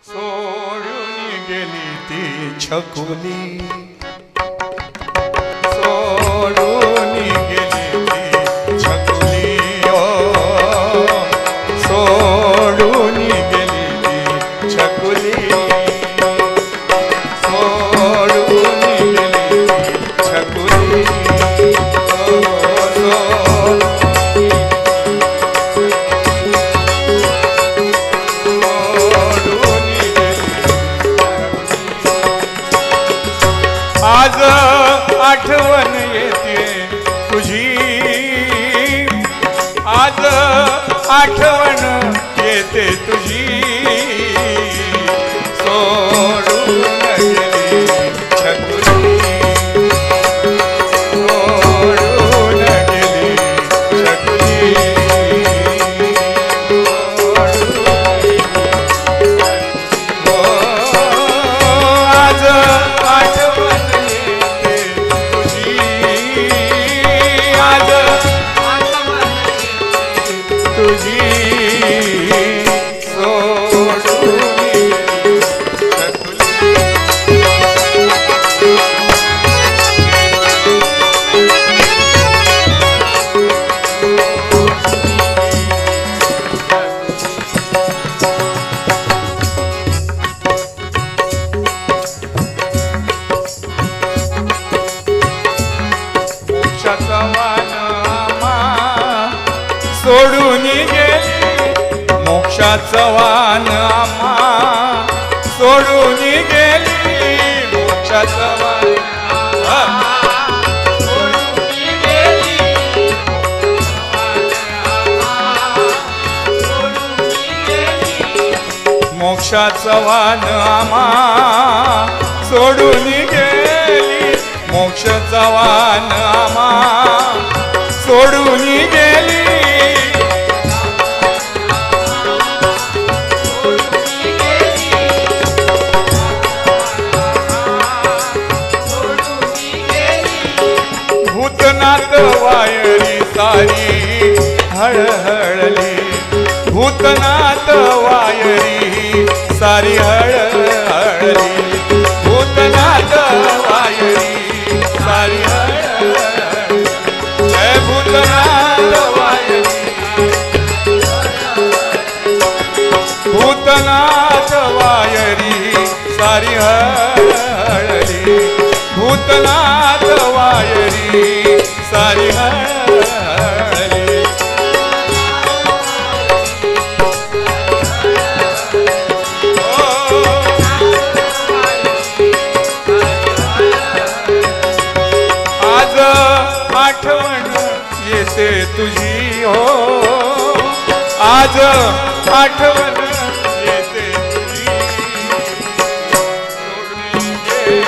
सोडून गेली ती छकुली, सोडून गेली ती छकुली, ओ सोडून गेली ती छकुली, सोडून गेली ती छकुली, आज आठवण येते तुझी, आज आठवण येते तुझी, सोडून गेली छकुली, सोडून गेली छकुली, आज आठवण तुझी, सोडून गेली छकुली. मोक्षाचा वान आम्हा सोडून गेली, मोक्षाचा वान आम्हा सोडून गेली, मोक्षाचा वान सोडून गेली, मोक्षाचा वान आम्हा सोडून गेली, मोक्षाचा वान आम्हा सोडून गेली, भूतनाथ वायरी सारी हळहळली, भूतनाथ वायरी सारी हळहळली, भूतनाथ वायरी सारी हळहळली, जय भूतनाथ वायरी, भूतनाथ वायरी सारी हळहळली, भूतनाथ वायरी सारी हळहळली, आज आठवण येते तुझी, हो आज आठवण येते तुझी, सोडून गेली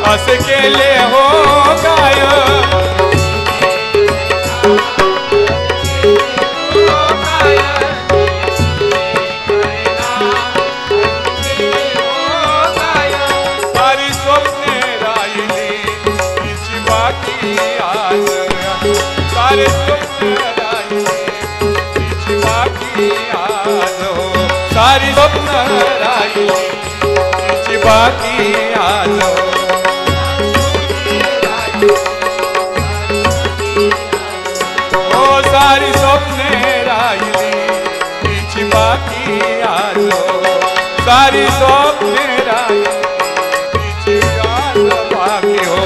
असे केले हो काय, सारी स्वप्ने राहिली तिची बाकी आज, सारे स्वप्ने राहिली तिची बाकी आज, हो सारी स्वप्न राहिली तिची बाकी आज, स्वप्ने राहिली तिची आज बाकी हो.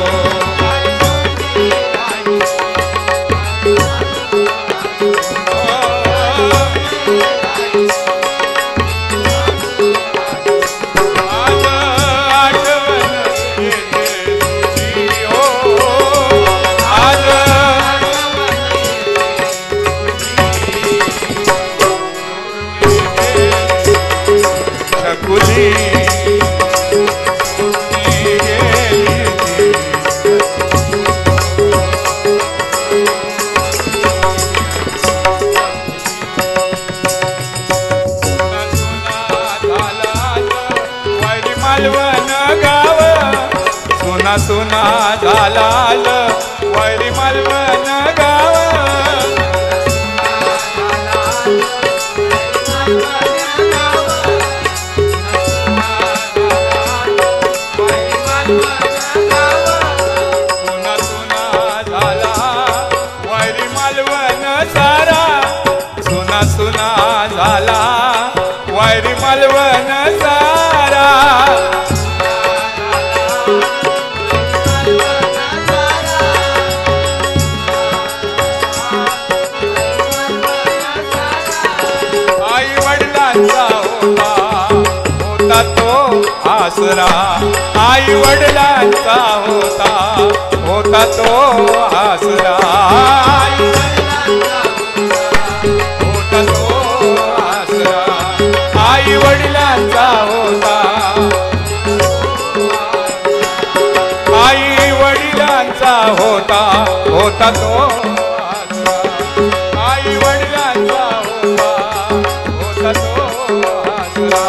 सुना झालाल वैरी मालवण गाव. सुना सुना झाला वैरी मालवण सारा. सुना सुना झाला वैरी मालवण सारा. होता तो आसरा. आई वडिलांचा होता तो आसरा. होता तो आसरा. आई वडिलांचा होता. आई वडिलांचा होता तो आसरा. आई वडिलांचा होता तो आसरा.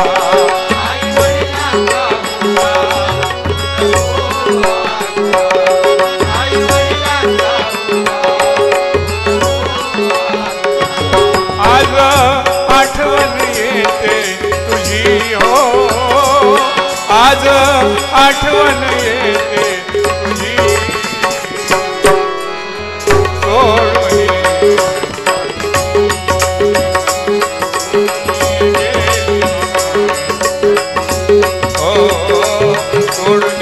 आज आठवण येते तुझी हो. आज आठवण येते तुझी सोडून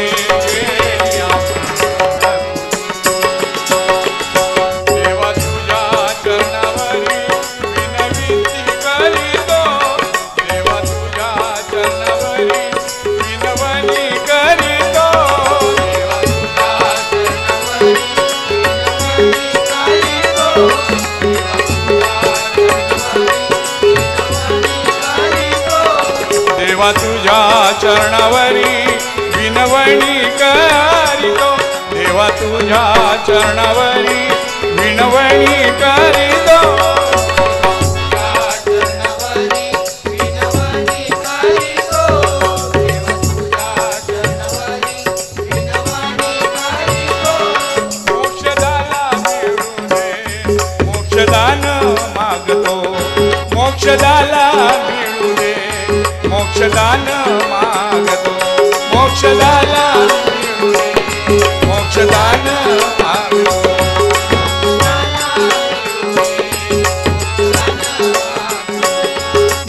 देवा तुझ्या चरणावरी विनविंती करीतो. देवा तुझ्या चरणावरी विनवणी करीतो. देवा तुझ्या चरणावरी विनवणी करीतो. देवा तुझ्या चरणावरी विनवणी करीतो. मोक्षदाला मिळू दे मोक्षदान मागतो. मोक्षदाला मिळू दे मोक्षदान मागतो. मोक्षदाला मिळू दे मोक्षदान मागतो.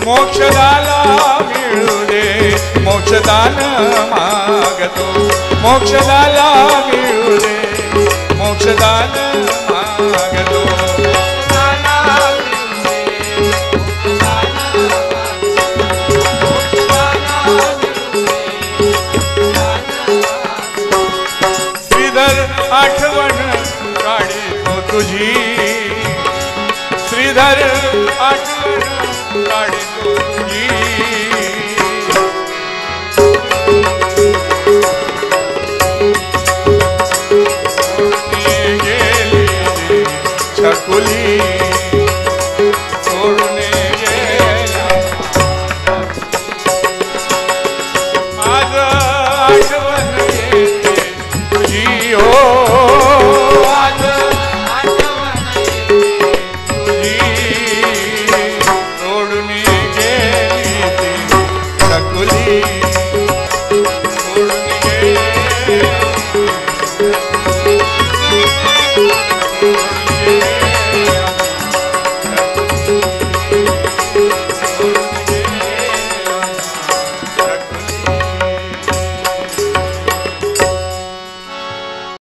मोक्षदाला मिळू दे मोक्षदान मागतो. मोक्षदाला मिळू दे मोक्षदान मागतो. आठवण काढतो तुझी. श्रीधर